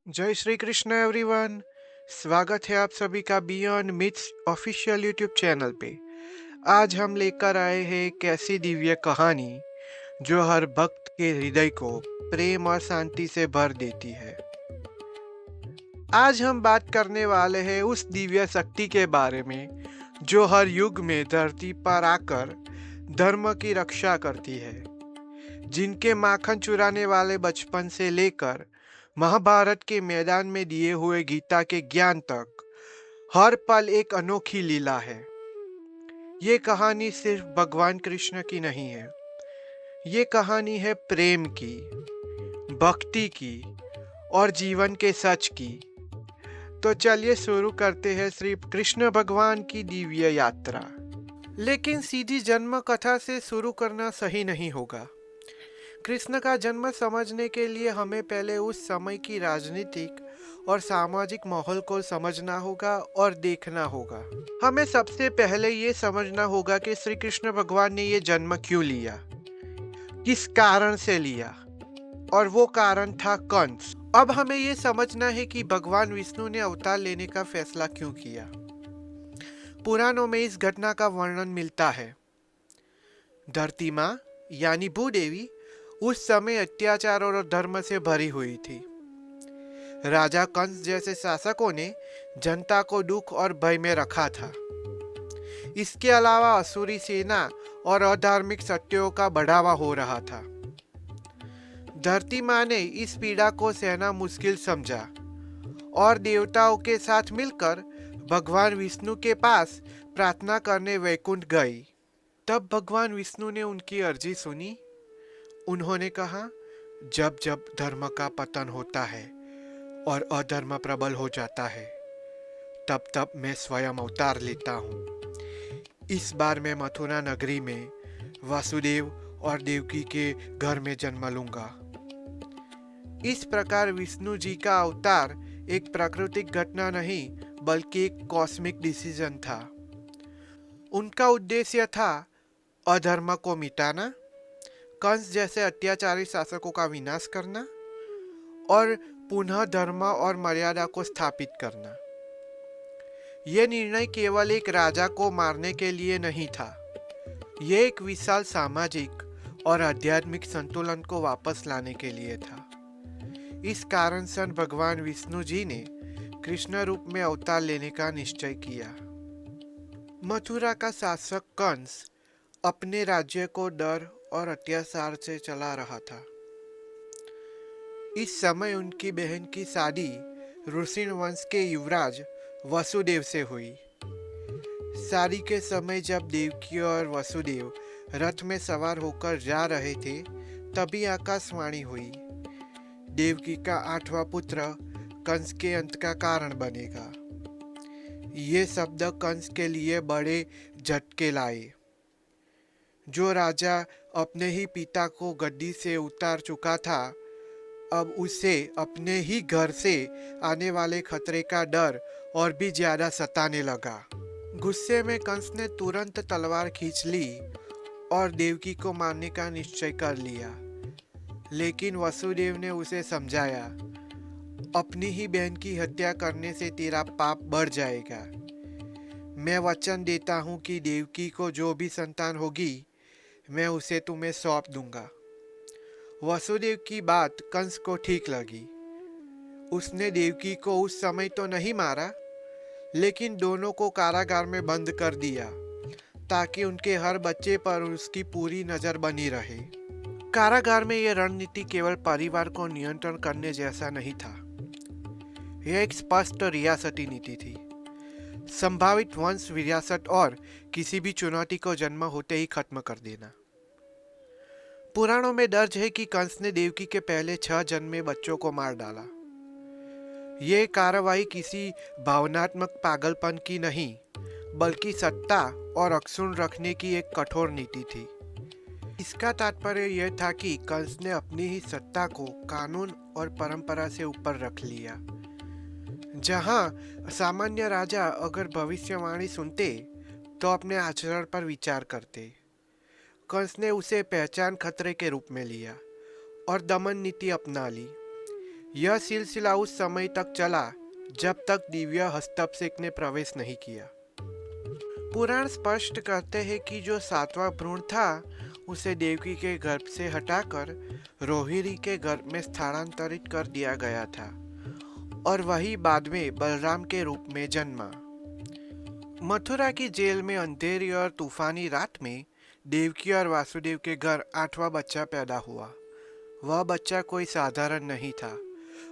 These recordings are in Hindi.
जय श्री कृष्ण एवरीवन। स्वागत है आप सभी का beyond myths official YouTube channel पे। आज हम लेकर आए हैं एक ऐसी दिव्य कहानी जो हर भक्त के हृदय को प्रेम और शांति से भर देती है। आज हम बात करने वाले हैं उस दिव्य शक्ति के बारे में जो हर युग में धरती पर आकर धर्म की रक्षा करती है, जिनके माखन चुराने वाले बचपन से लेकर महाभारत के मैदान में दिए हुए गीता के ज्ञान तक हर पल एक अनोखी लीला है। ये कहानी सिर्फ भगवान कृष्ण की नहीं है, ये कहानी है प्रेम की, भक्ति की और जीवन के सच की। तो चलिए शुरू करते हैं श्री कृष्ण भगवान की दिव्य यात्रा। लेकिन सीधी जन्म कथा से शुरू करना सही नहीं होगा। कृष्ण का जन्म समझने के लिए हमें पहले उस समय की राजनीतिक और सामाजिक माहौल को समझना होगा और देखना होगा। हमें सबसे पहले ये समझना होगा कि श्री कृष्ण भगवान ने ये जन्म क्यों लिया, किस कारण से लिया, और वो कारण था कंस। अब हमें ये समझना है कि भगवान विष्णु ने अवतार लेने का फैसला क्यों किया। पुराणों में इस घटना का वर्णन मिलता है। धरती माँ यानी भूदेवी उस समय अत्याचार और धर्म से भरी हुई थी। राजा कंस जैसे शासकों ने जनता को दुख और भय में रखा था। इसके अलावा असुरी सेना और अधार्मिक शक्तियों का बढ़ावा हो रहा था। धरती माँ ने इस पीड़ा को सहना मुश्किल समझा और देवताओं के साथ मिलकर भगवान विष्णु के पास प्रार्थना करने वैकुंठ गई। तब भगवान विष्णु ने उनकी अर्जी सुनी। उन्होंने कहा, जब जब धर्म का पतन होता है और अधर्म प्रबल हो जाता है, तब तब मैं स्वयं अवतार लेता हूँ। इस बार मैं मथुरा नगरी में वासुदेव और देवकी के घर में जन्म लूंगा। इस प्रकार विष्णु जी का अवतार एक प्राकृतिक घटना नहीं बल्कि एक कॉस्मिक डिसीजन था। उनका उद्देश्य था अधर्म को मिटाना, कंस जैसे अत्याचारी शासकों का विनाश करना और पुनः धर्म और मर्यादा को स्थापित करना। यह निर्णय केवल एक राजा को मारने के लिए नहीं था, यह एक विशाल सामाजिक और आध्यात्मिक संतुलन को वापस लाने के लिए था। इस कारण से भगवान विष्णु जी ने कृष्ण रूप में अवतार लेने का निश्चय किया। मथुरा का शासक कंस अपने राज्य को डर और अत्याचार से चला रहा था। इस समय उनकी बहन की शादी ऋषि वंश के युवराज वसुदेव से हुई। शादी के समय जब देवकी और वसुदेव रथ में सवार होकर जा रहे थे, तभी आकाशवाणी हुई, देवकी का 8वां पुत्र कंस के अंत का कारण बनेगा। ये शब्द कंस के लिए बड़े झटके लाए। जो राजा अपने ही पिता को गद्दी से उतार चुका था, अब उसे अपने ही घर से आने वाले खतरे का डर और भी ज्यादा सताने लगा। गुस्से में कंस ने तुरंत तलवार खींच ली और देवकी को मारने का निश्चय कर लिया। लेकिन वसुदेव ने उसे समझाया, अपनी ही बहन की हत्या करने से तेरा पाप बढ़ जाएगा। मैं वचन देता हूँ कि देवकी को जो भी संतान होगी, मैं उसे तुम्हें सौंप दूंगा। वसुदेव की बात कंस को ठीक लगी। उसने देवकी को उस समय तो नहीं मारा, लेकिन दोनों को कारागार में बंद कर दिया ताकि उनके हर बच्चे पर उसकी पूरी नजर बनी रहे। कारागार में यह रणनीति केवल परिवार को नियंत्रण करने जैसा नहीं था, यह एक स्पष्ट रियासती नीति थी। संभावित वंश विरासत और किसी भी चुनौती को जन्म होते ही खत्म कर देना। पुराणों में दर्ज है कि कंस ने देवकी के पहले 6 जन्मे बच्चों को मार डाला। ये कार्रवाई किसी भावनात्मक पागलपन की नहीं, बल्कि सत्ता और अक्षुण रखने की एक कठोर नीति थी। इसका तात्पर्य यह था कि कंस ने अपनी ही सत्ता को कानून और परंपरा से ऊपर रख लिया। जहां सामान्य राजा अगर भविष्यवाणी सुनते तो अपने आचरण पर विचार करते, कंस ने उसे पहचान खतरे के रूप में लिया और दमन नीति अपना ली। यह सिलसिला उस समय तक चला जब तक दिव्य हस्तक्षेप ने प्रवेश नहीं किया। पुराण स्पष्ट करते हैं कि जो सातवां भ्रूण था उसे देवकी के गर्भ से हटाकर रोहिणी के गर्भ में स्थानांतरित कर दिया गया था और वही बाद में बलराम के रूप में जन्मा। मथुरा की जेल में अंधेरी और तूफानी रात में देवकी और वासुदेव के घर 8वां बच्चा पैदा हुआ। वह बच्चा कोई साधारण नहीं था,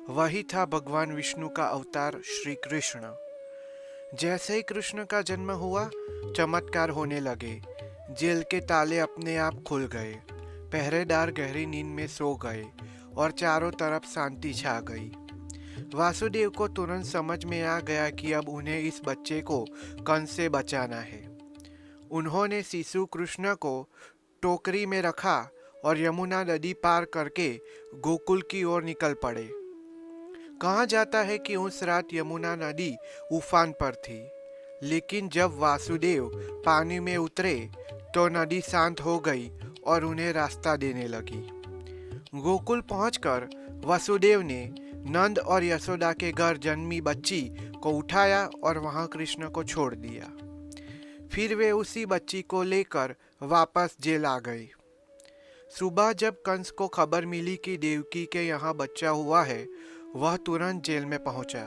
वही था भगवान विष्णु का अवतार श्री कृष्ण। जैसे ही कृष्ण का जन्म हुआ, चमत्कार होने लगे। जेल के ताले अपने आप खुल गए, पहरेदार गहरी नींद में सो गए और चारों तरफ शांति छा गई। वासुदेव को तुरंत समझ में आ गया कि अब उन्हें इस बच्चे को कंस से बचाना है। उन्होंने शिशु कृष्ण को टोकरी में रखा और यमुना नदी पार करके गोकुल की ओर निकल पड़े। कहा जाता है कि उस रात यमुना नदी उफान पर थी, लेकिन जब वासुदेव पानी में उतरे तो नदी शांत हो गई और उन्हें रास्ता देने लगी। गोकुल पहुंचकर वसुदेव ने नंद और यशोदा के घर जन्मी बच्ची को उठाया और वहां कृष्ण को छोड़ दिया। फिर वे उसी बच्ची को लेकर वापस जेल आ गए। सुबह जब कंस को खबर मिली कि देवकी के यहाँ बच्चा हुआ है, वह तुरंत जेल में पहुंचा।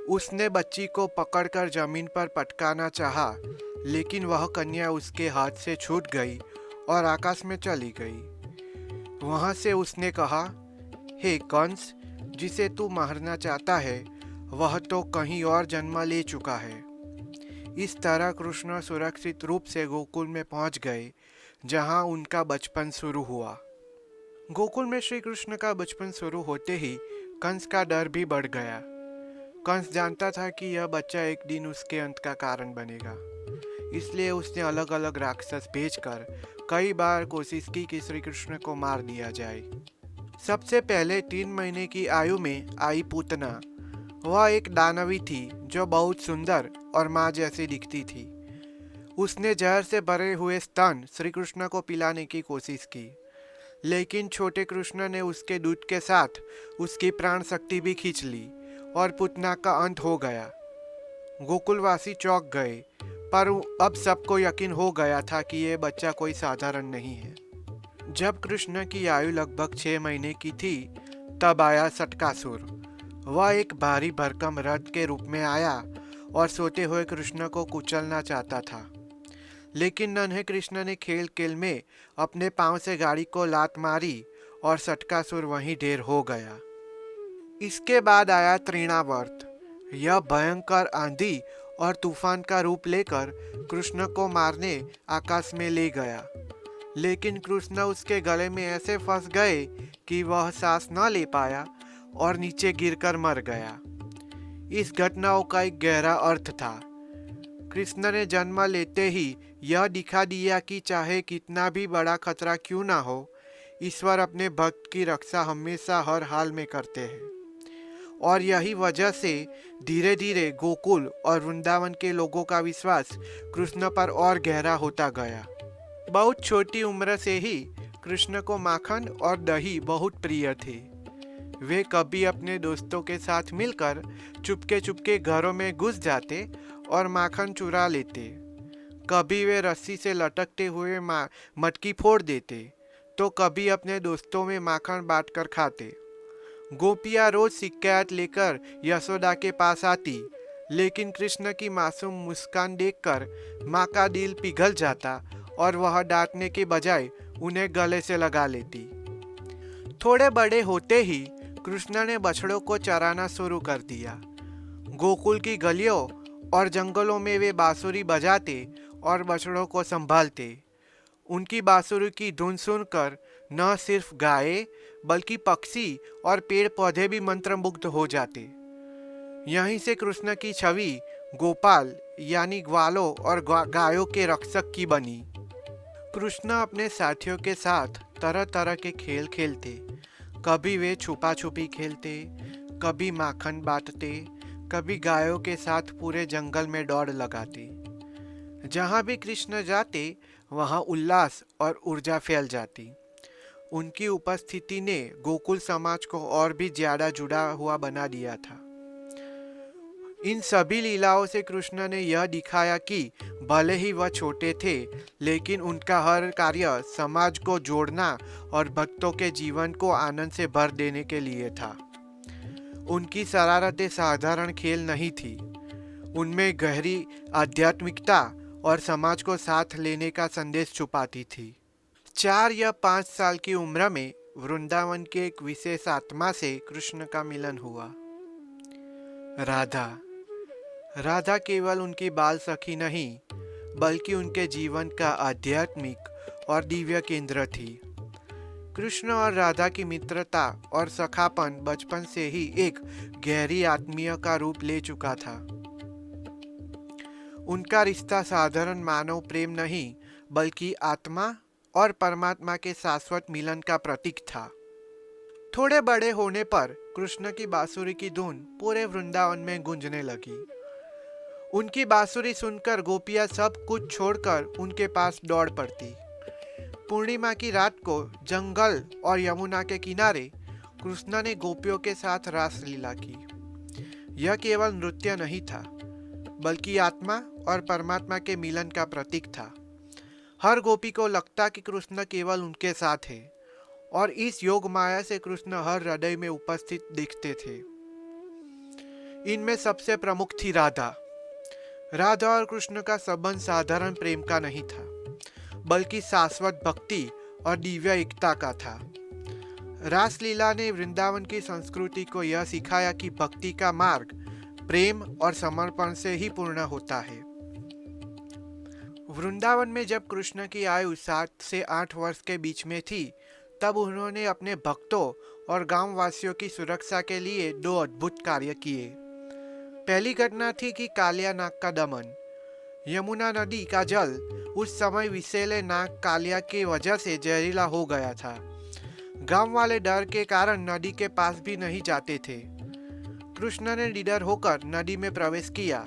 उसने बच्ची को पकड़कर जमीन पर पटकाना चाहा, लेकिन वह कन्या उसके हाथ से छूट गई और आकाश में चली गई। वहां से उसने कहा, हे कंस, जिसे तू मारना चाहता है वह तो कहीं और जन्म ले चुका है। इस तरह कृष्ण सुरक्षित रूप से गोकुल में पहुंच गए, जहां उनका बचपन शुरू हुआ। गोकुल में श्री कृष्ण का बचपन शुरू होते ही कंस का डर भी बढ़ गया। कंस जानता था कि यह बच्चा एक दिन उसके अंत का कारण बनेगा, इसलिए उसने अलग अलग राक्षस भेजकर कई बार कोशिश की कि श्री कृष्ण को मार दिया जाए। सबसे पहले 3 महीने की आयु में आई पूतना। वह एक दानवी थी जो बहुत सुंदर और माँ जैसी दिखती थी। उसने जहर से भरे हुए स्तन श्री कृष्ण को पिलाने की कोशिश की, लेकिन छोटे कृष्ण ने उसके दूध के साथ उसकी प्राण शक्ति भी खींच ली और पूतना का अंत हो गया। गोकुलवासी चौंक गए, पर अब सबको यकीन हो गया था कि यह बच्चा कोई साधारण नहीं है। जब कृष्ण की आयु लगभग 6 महीने की थी, तब आया सटकासुर। वह एक भारी भरकम रथ के रूप में आया और सोते हुए कृष्ण को कुचलना चाहता था, लेकिन नन्हे कृष्ण ने खेल खेल में अपने पांव से गाड़ी को लात मारी और सटकासुर वहीं ढेर हो गया। इसके बाद आया तृणावर्त। यह भयंकर आंधी और तूफान का रूप लेकर कृष्ण को मारने आकाश में ले गया, लेकिन कृष्ण उसके गले में ऐसे फंस गए कि वह सांस न ले पाया और नीचे गिरकर मर गया। इस घटनाओं का एक गहरा अर्थ था। कृष्ण ने जन्म लेते ही यह दिखा दिया कि चाहे कितना भी बड़ा खतरा क्यों ना हो, ईश्वर अपने भक्त की रक्षा हमेशा हर हाल में करते हैं। और यही वजह से धीरे धीरे गोकुल और वृंदावन के लोगों का विश्वास कृष्ण पर और गहरा होता गया। बहुत छोटी उम्र से ही कृष्ण को माखन और दही बहुत प्रिय थे। वे कभी अपने दोस्तों के साथ मिलकर चुपके चुपके घरों में घुस जाते और माखन चुरा लेते। कभी वे रस्सी से लटकते हुए मटकी फोड़ देते, तो कभी अपने दोस्तों में माखन बांटकर खाते। गोपियाँ रोज शिकायत लेकर यशोदा के पास आती, लेकिन कृष्ण की मासूम मुस्कान देखकर माँ का दिल पिघल जाता और वह डांटने के बजाय उन्हें गले से लगा लेती। थोड़े बड़े होते ही कृष्ण ने बछड़ों को चराना शुरू कर दिया। गोकुल की गलियों और जंगलों में वे बांसुरी बजाते और बछड़ों को संभालते। उनकी बांसुरी की धुन सुनकर न सिर्फ गाय बल्कि पक्षी और पेड़ पौधे भी मंत्रमुग्ध हो जाते। यहीं से कृष्ण की छवि गोपाल यानी ग्वालों और गायों के रक्षक की बनी। कृष्ण अपने साथियों के साथ तरह तरह के खेल खेलते। कभी वे छुपा छुपी खेलते, कभी माखन बांटते, कभी गायों के साथ पूरे जंगल में दौड़ लगाते। जहाँ भी कृष्ण जाते वहाँ उल्लास और ऊर्जा फैल जाती। उनकी उपस्थिति ने गोकुल समाज को और भी ज्यादा जुड़ा हुआ बना दिया था। इन सभी लीलाओं से कृष्ण ने यह दिखाया कि भले ही वह छोटे थे, लेकिन उनका हर कार्य समाज को जोड़ना और भक्तों के जीवन को आनंद से भर देने के लिए था। उनकी शरारतें साधारण खेल नहीं थी, उनमें गहरी आध्यात्मिकता और समाज को साथ लेने का संदेश छुपाती थी। 4 या 5 साल की उम्र में वृंदावन के एक विशेष आत्मा से कृष्ण का मिलन हुआ। राधा। राधा केवल उनकी बाल सखी नहीं, बल्कि उनके जीवन का आध्यात्मिक और दिव्य केंद्र थी। कृष्ण और राधा की मित्रता और सखापन बचपन से ही एक गहरी आत्मीय का रूप ले चुका था। उनका रिश्ता साधारण मानव प्रेम नहीं, बल्कि आत्मा और परमात्मा के शाश्वत मिलन का प्रतीक था। थोड़े बड़े होने पर कृष्ण की बांसुरी की धुन पूरे वृंदावन में गूंजने लगी। उनकी बांसुरी सुनकर गोपियां सब कुछ छोड़कर उनके पास दौड़ पड़ती। पूर्णिमा की रात को जंगल और यमुना के किनारे कृष्ण ने गोपियों के साथ रास लीला की। यह केवल नृत्य नहीं था, बल्कि आत्मा और परमात्मा के मिलन का प्रतीक था। हर गोपी को लगता कि कृष्ण केवल उनके साथ है, और इस योग माया से कृष्ण हर हृदय में उपस्थित दिखते थे। इनमें सबसे प्रमुख थी राधा। राधा और कृष्ण का संबंध साधारण प्रेम का नहीं था, बल्कि शाश्वत भक्ति और दिव्य एकता का था। रासलीला ने वृंदावन की संस्कृति को यह सिखाया कि भक्ति का मार्ग प्रेम और समर्पण से ही पूर्ण होता है। वृंदावन में जब कृष्ण की आयु 7 से 8 वर्ष के बीच में थी, तब उन्होंने अपने भक्तों और गांव वासियों की सुरक्षा के लिए 2 अद्भुत कार्य किए। पहली घटना थी कि कालिया नाग का दमन। यमुना नदी का जल उस समय विषैले नाग कालिया की वजह से जहरीला हो गया था। गांव वाले डर के कारण नदी के पास भी नहीं जाते थे। कृष्ण ने निडर होकर नदी में प्रवेश किया।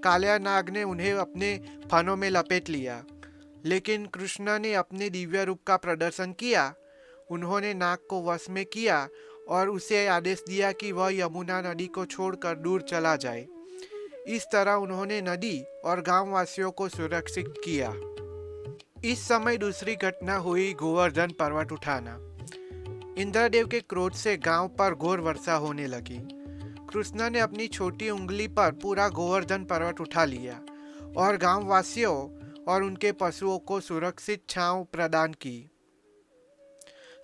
कालिया नाग ने उन्हें अपने फनों में लपेट लिया, लेकिन कृष्ण ने अपने दिव्य रूप का प्रदर्शन किया। उन्होंने नाग को वश में किया और उसे आदेश दिया कि वह यमुना नदी को छोड़कर दूर चला जाए। इस तरह उन्होंने नदी और गांव वासियों को सुरक्षित किया। इस समय दूसरी घटना हुई गोवर्धन पर्वत उठाना। इंद्रदेव के क्रोध से गांव पर घोर वर्षा होने लगी। कृष्ण ने अपनी छोटी उंगली पर पूरा गोवर्धन पर्वत उठा लिया और गांव वासियों और उनके पशुओं को सुरक्षित छांव प्रदान की।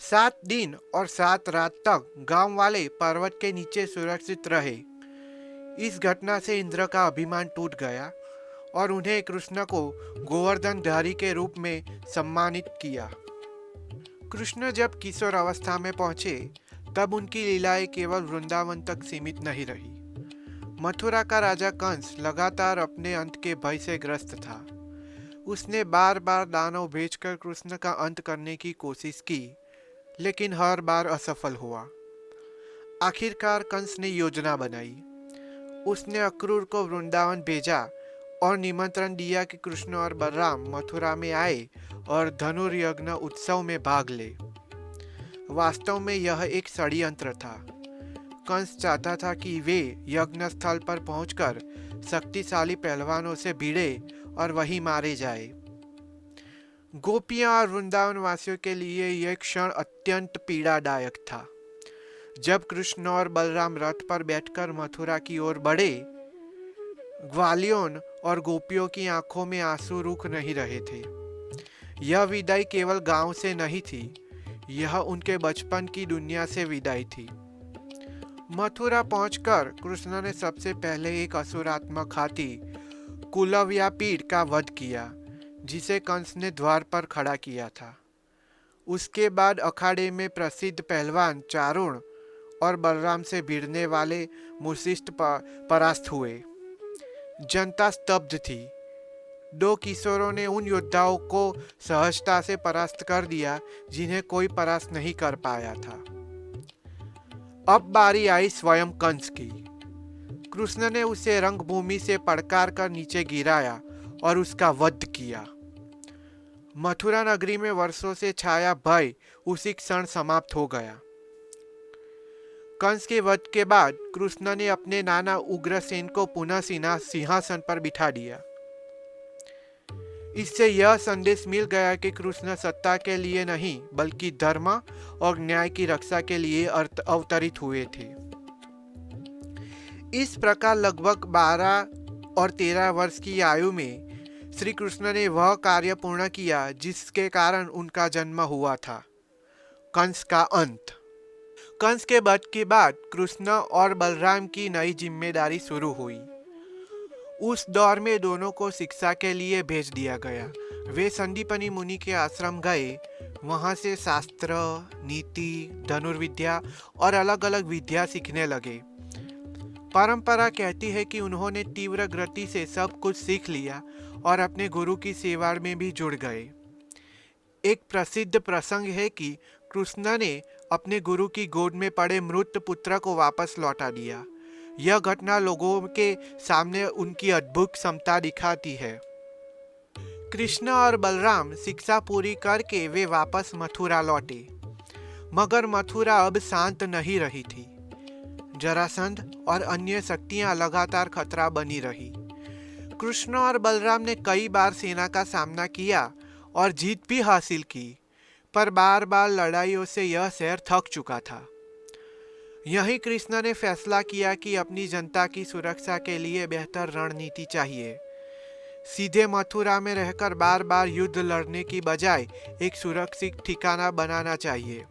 7 दिन और 7 रात तक गांव वाले पर्वत के नीचे सुरक्षित रहे। इस घटना से इंद्र का अभिमान टूट गया और उन्हें कृष्ण को गोवर्धनधारी के रूप में सम्मानित किया। कृष्ण जब किशोर अवस्था में पहुंचे, तब उनकी लीलाएं केवल वृंदावन तक सीमित नहीं रही। मथुरा का राजा कंस लगातार अपने अंत के भय से ग्रस्त था। उसने बार बार दानव भेजकर कृष्ण का अंत करने की कोशिश की, लेकिन हर बार असफल हुआ। आखिरकार कंस ने योजना बनाई। उसने अक्रूर को वृंदावन भेजा और निमंत्रण दिया कि कृष्ण और बलराम मथुरा में आए और धनुर्यज्ञ उत्सव में भाग ले। वास्तव में यह एक षड्यंत्र था। कंस चाहता था कि वे यज्ञ स्थल पर पहुंचकर शक्तिशाली पहलवानों से भिड़े और वहीं मारे जाए। गोपियां और वृंदावन वासियों के लिए यह क्षण अत्यंत पीड़ादायक था। जब कृष्ण और बलराम रथ पर बैठकर मथुरा की ओर बढ़े, ग्वालियों और गोपियों की आंखों में आंसू रुक नहीं रहे थे। यह विदाई केवल गांव से नहीं थी, यह उनके बचपन की दुनिया से विदाई थी। मथुरा पहुंचकर कृष्ण ने सबसे पहले एक असुरात्मक हाथी कुलव्यापीड़ का वध किया, जिसे कंस ने द्वार पर खड़ा किया था। उसके बाद अखाड़े में प्रसिद्ध पहलवान चारुण और बलराम से भिड़ने वाले मुशिष्ट परास्त हुए। जनता स्तब्ध थी। 2 किशोरों ने उन योद्धाओं को सहजता से परास्त कर दिया जिन्हें कोई परास्त नहीं कर पाया था। अब बारी आई स्वयं कंस की। कृष्ण ने उसे रंगभूमि से पड़कार कर नीचे गिराया और उसका वध किया। मथुरा नगरी में वर्षों से छाया भय उसी क्षण समाप्त हो गया। कंस के वध के बाद कृष्ण ने अपने नाना उग्रसेन को पुनः सिंहासन पर बिठा दिया। इससे यह संदेश मिल गया कि कृष्ण सत्ता के लिए नहीं बल्कि धर्म और न्याय की रक्षा के लिए अवतरित हुए थे। इस प्रकार लगभग 12 और 13 वर्ष की आयु में श्री कृष्ण ने वह कार्य पूर्ण किया जिसके कारण उनका जन्म हुआ था, कंस का अंत। कंस के वध के बाद कृष्ण और बलराम की नई जिम्मेदारी शुरू हुई। उस दौर में दोनों को शिक्षा के लिए भेज दिया गया। वे संदीपनी मुनि के आश्रम गए। वहां से शास्त्र, नीति, धनुर्विद्या और अलग अलग विद्या सीखने लगे। परंपरा कहती है कि उन्होंने तीव्र गति से सब कुछ सीख लिया और अपने गुरु की सेवा में भी जुड़ गए। एक प्रसिद्ध प्रसंग है कि कृष्ण ने अपने गुरु की गोद में पड़े मृत पुत्र को वापस लौटा दिया। यह घटना लोगों के सामने उनकी अद्भुत क्षमता दिखाती है। कृष्ण और बलराम शिक्षा पूरी करके वे वापस मथुरा लौटे, मगर मथुरा अब शांत नहीं रही थी। जरासंध और अन्य शक्तियां लगातार खतरा बनी रही। कृष्ण और बलराम ने कई बार सेना का सामना किया और जीत भी हासिल की, पर बार बार लड़ाइयों से यह शहर थक चुका था। यही कृष्ण ने फैसला किया कि अपनी जनता की सुरक्षा के लिए बेहतर रणनीति चाहिए। सीधे मथुरा में रहकर बार बार युद्ध लड़ने की बजाय एक सुरक्षित ठिकाना बनाना चाहिए।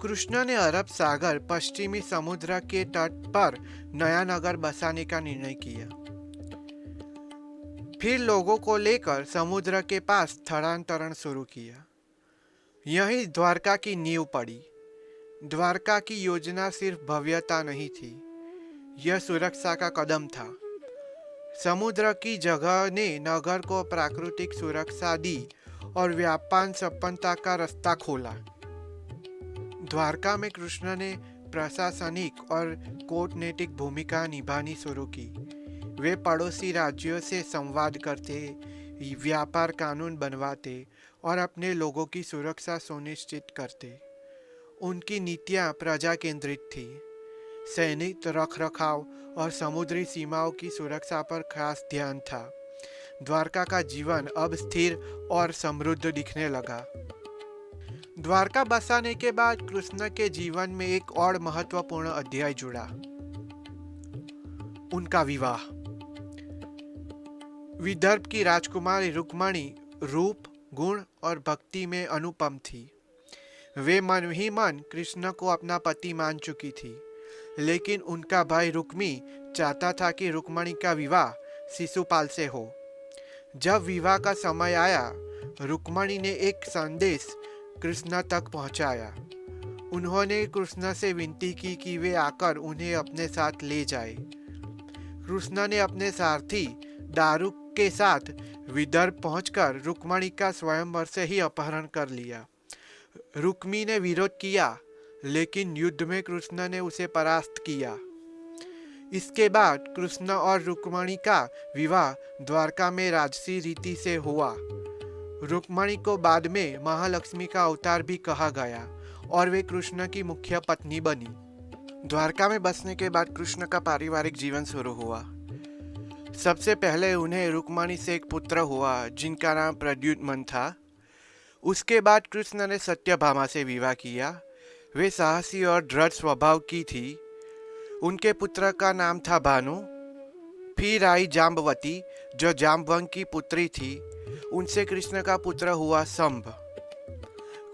कृष्ण ने अरब सागर पश्चिमी समुद्र के तट पर नया नगर बसाने का निर्णय किया। फिर लोगों को लेकर समुद्र के पास स्थलांतरण शुरू किया। यही द्वारका की नींव पड़ी। द्वारका की योजना सिर्फ भव्यता नहीं थी, यह सुरक्षा का कदम था। समुद्र की जगह ने नगर को प्राकृतिक सुरक्षा दी और व्यापार संपन्नता का रास्ता खोला। द्वारका में कृष्ण ने प्रशासनिक और कूटनीतिक भूमिका निभानी शुरू की। वे पड़ोसी राज्यों से संवाद करते, व्यापार कानून बनवाते और अपने लोगों की सुरक्षा सुनिश्चित करते। उनकी नीतियां प्रजा केंद्रित थी। सैनिक रखरखाव और समुद्री सीमाओं की सुरक्षा पर खास ध्यान था। द्वारका का जीवन अब स्थिर और समृद्ध दिखने लगा। द्वारका बसाने के बाद कृष्ण के जीवन में एक और महत्वपूर्ण अध्याय जुड़ा, उनका विवाह। विदर्भ की राजकुमारी रुक्मणी रूप, गुण और भक्ति में अनुपम थी। वे मन ही मन कृष्ण को अपना पति मान चुकी थी, लेकिन उनका भाई रुक्मी चाहता था कि रुक्मणी का विवाह शिशुपाल से हो। जब विवाह का समय आया, रुक्मणी ने एक संदेश कृष्ण तक पहुंचाया। उन्होंने कृष्ण से विनती की कि वे आकर उन्हें अपने साथ ले जाए। कृष्ण ने अपने सारथी दारुक के साथ विदर्भ पहुंचकर रुक्मणी का स्वयंवर से ही अपहरण कर लिया। रुक्मी ने विरोध किया, लेकिन युद्ध में कृष्ण ने उसे परास्त किया। इसके बाद कृष्ण और रुक्मणी का विवाह द्वारका में राजसी रीति से हुआ। रुक्मणी को बाद में महालक्ष्मी का अवतार भी कहा गया और वे कृष्ण की मुख्य पत्नी बनी। द्वारका में बसने के बाद कृष्ण का पारिवारिक जीवन शुरू हुआ। सबसे पहले उन्हें रुक्मणी से एक पुत्र हुआ जिनका नाम प्रद्युम्न था। उसके बाद कृष्ण ने सत्यभामा से विवाह किया। वे साहसी और दृढ़ स्वभाव की थी। उनके पुत्र का नाम था भानु। फिर आई जाम्बवती, जो जाम्बवंत की पुत्री थी। उनसे कृष्ण का पुत्र हुआ शंभ।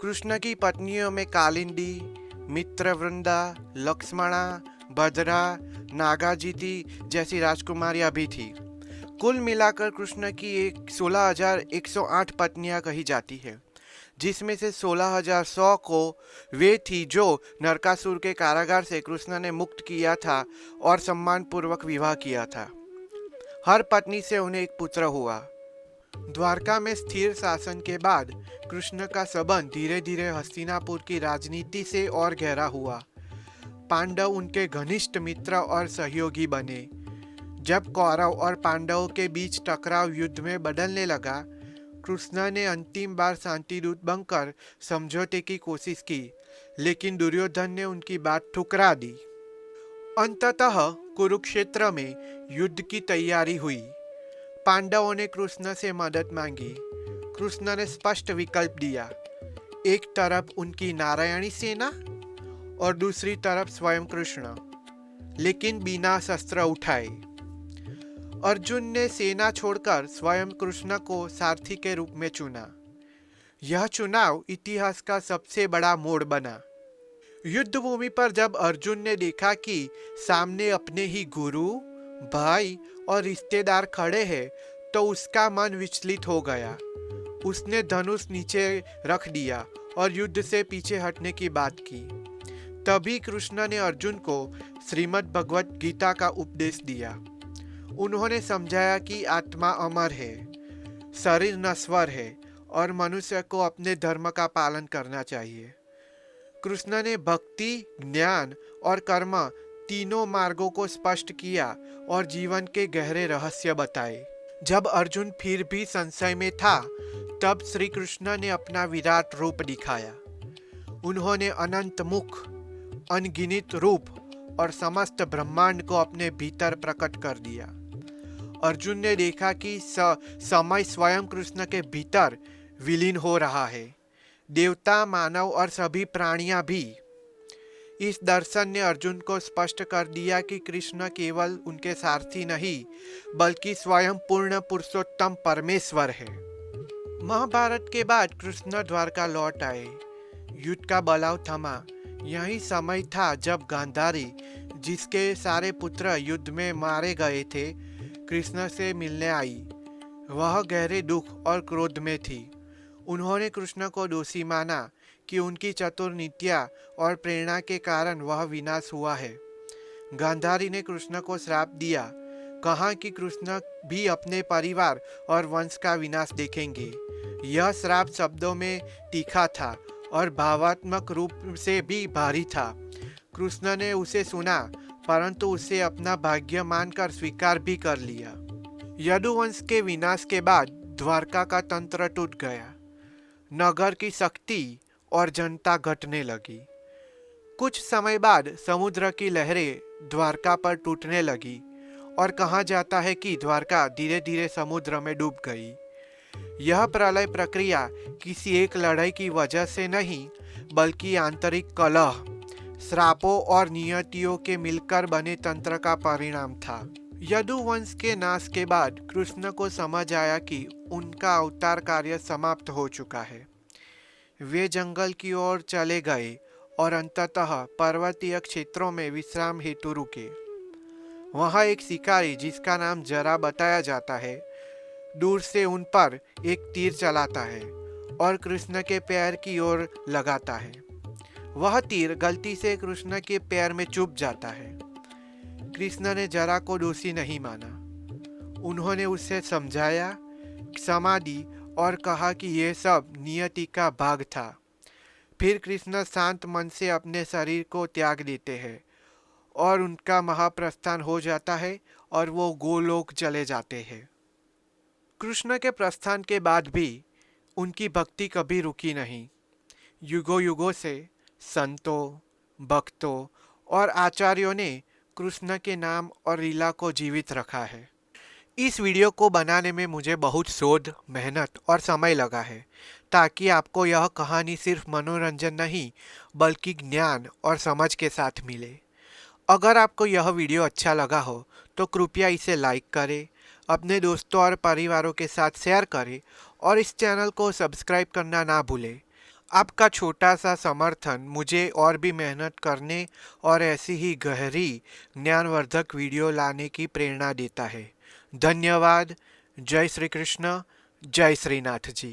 कृष्ण की पत्नियों में कालिंदी, मित्रवृंदा, लक्ष्मणा, भद्रा, नागाजिती जैसी राजकुमारियां भी थी। कुल मिलाकर कृष्ण की 16,108 पत्नियां कही जाती है, जिसमें से 16,100 को वे थी जो नरकासुर के कारागार से कृष्ण ने मुक्त किया था और सम्मानपूर्वक विवाह किया था। हर पत्नी से उन्हें एक पुत्र हुआ। द्वारका में स्थिर शासन के बाद कृष्ण का संबंध धीरे धीरे हस्तिनापुर की राजनीति से और गहरा हुआ। पांडव उनके घनिष्ठ मित्र और सहयोगी बने। जब कौरव और पांडवों के बीच टकराव युद्ध में बदलने लगा, कृष्ण ने अंतिम बार शांतिदूत बनकर समझौते की कोशिश की, लेकिन दुर्योधन ने उनकी बात ठुकरा दी। अंततः कुरुक्षेत्र में युद्ध की तैयारी हुई। पांडवों ने कृष्ण से मदद मांगी। कृष्ण ने स्पष्ट विकल्प दिया, एक तरफ उनकी नारायणी सेना और दूसरी तरफ स्वयं कृष्ण, लेकिन बिना शस्त्र उठाए। अर्जुन ने सेना छोड़कर स्वयं कृष्ण को सारथी के रूप में चुना। यह चुनाव इतिहास का सबसे बड़ा मोड़ बना। युद्ध भूमि पर जब अर्जुन ने देखा कि सामने अपने ही गुरु, भाई और रिश्तेदार खड़े हैं, तो उसका मन विचलित हो गया। उसने धनुष नीचे रख दिया और युद्ध से पीछे हटने की बात की। तभी कृष्ण ने अर्जुन को श्रीमद् भगवत गीता का उपदेश दिया। उन्होंने समझाया कि आत्मा अमर है, शरीर नश्वर है और मनुष्य को अपने धर्म का पालन करना चाहिए। कृष्ण ने भक्ति, ज्ञान और कर्म तीनों मार्गों को स्पष्ट किया और जीवन के गहरे रहस्य बताए। जब अर्जुन फिर भी संशय में था, तब श्री कृष्ण ने अपना विराट रूप दिखाया। उन्होंने अनंत मुख, अनगिनत रूप और समस्त ब्रह्मांड को अपने भीतर प्रकट कर दिया। अर्जुन ने देखा कि समय स्वयं कृष्ण के भीतर विलीन हो रहा है, देवता, मानव और सभी प्राणियां भी। इस दर्शन ने अर्जुन को स्पष्ट कर दिया कि कृष्ण केवल उनके सारथी नहीं, बल्कि स्वयं पूर्ण पुरुषोत्तम परमेश्वर है। महाभारत के बाद कृष्ण द्वारका लौट आए। युद्ध का बलाव थमा। यही समय था जब गांधारी, जिसके सारे पुत्र युद्ध में मारे गए थे, कृष्ण से मिलने आई। वह गहरे दुख और क्रोध में थी। उन्होंने कृष्ण को दोषी माना कि उनकी चतुर नीतियाँ और प्रेरणा के कारण वह विनाश हुआ है। गांधारी ने कृष्ण को श्राप दिया, कहा कि कृष्ण भी अपने परिवार और वंश का विनाश देखेंगे। यह श्राप शब्दों में तीखा था और भावात्मक रूप से भी भारी था। कृष्ण ने उसे सुना, परंतु उसे अपना भाग्य मानकर स्वीकार भी कर लिया। यदुवंश के विनाश के बाद द्वारका का तंत्र टूट गया। नगर की शक्ति और जनता घटने लगी। कुछ समय बाद समुद्र की लहरें द्वारका पर टूटने लगी और कहा जाता है कि द्वारका धीरे धीरे समुद्र में डूब गई। यह प्रलय प्रक्रिया किसी एक लड़ाई की वजह से नहीं, बल्कि आंतरिक कलह, श्रापों और नियतियों के मिलकर बने तंत्र का परिणाम था। यदुवंश के नाश के बाद कृष्ण को समझ आया कि उनका अवतार कार्य समाप्त हो चुका है। वे जंगल की ओर चले गए और अंततः पर्वतीय क्षेत्रों में विश्राम हेतु रुके। वहाँ एक शिकारी, जिसका नाम जरा बताया जाता है, दूर से उन पर एक तीर चलाता है और कृष्ण के पैर की ओर लगाता है। वह तीर गलती से कृष्ण के पैर में चुभ जाता है। कृष्ण ने जरा को दोषी नहीं माना। उन्होंने उसे समझाया, क्षमा दी और कहा कि यह सब नियति का भाग था। फिर कृष्ण शांत मन से अपने शरीर को त्याग देते हैं और उनका महाप्रस्थान हो जाता है और वो गोलोक चले जाते हैं। कृष्ण के प्रस्थान के बाद भी उनकी भक्ति कभी रुकी नहीं। युगों युगों से संतों, भक्तों और आचार्यों ने कृष्ण के नाम और लीला को जीवित रखा है। इस वीडियो को बनाने में मुझे बहुत शोध, मेहनत और समय लगा है, ताकि आपको यह कहानी सिर्फ मनोरंजन नहीं, बल्कि ज्ञान और समझ के साथ मिले। अगर आपको यह वीडियो अच्छा लगा हो तो कृपया इसे लाइक करें, अपने दोस्तों और परिवारों के साथ शेयर करें और इस चैनल को सब्सक्राइब करना ना भूलें। आपका छोटा सा समर्थन मुझे और भी मेहनत करने और ऐसी ही गहरी ज्ञानवर्धक वीडियो लाने की प्रेरणा देता है। धन्यवाद। जय श्री कृष्ण, जय श्रीनाथ जी।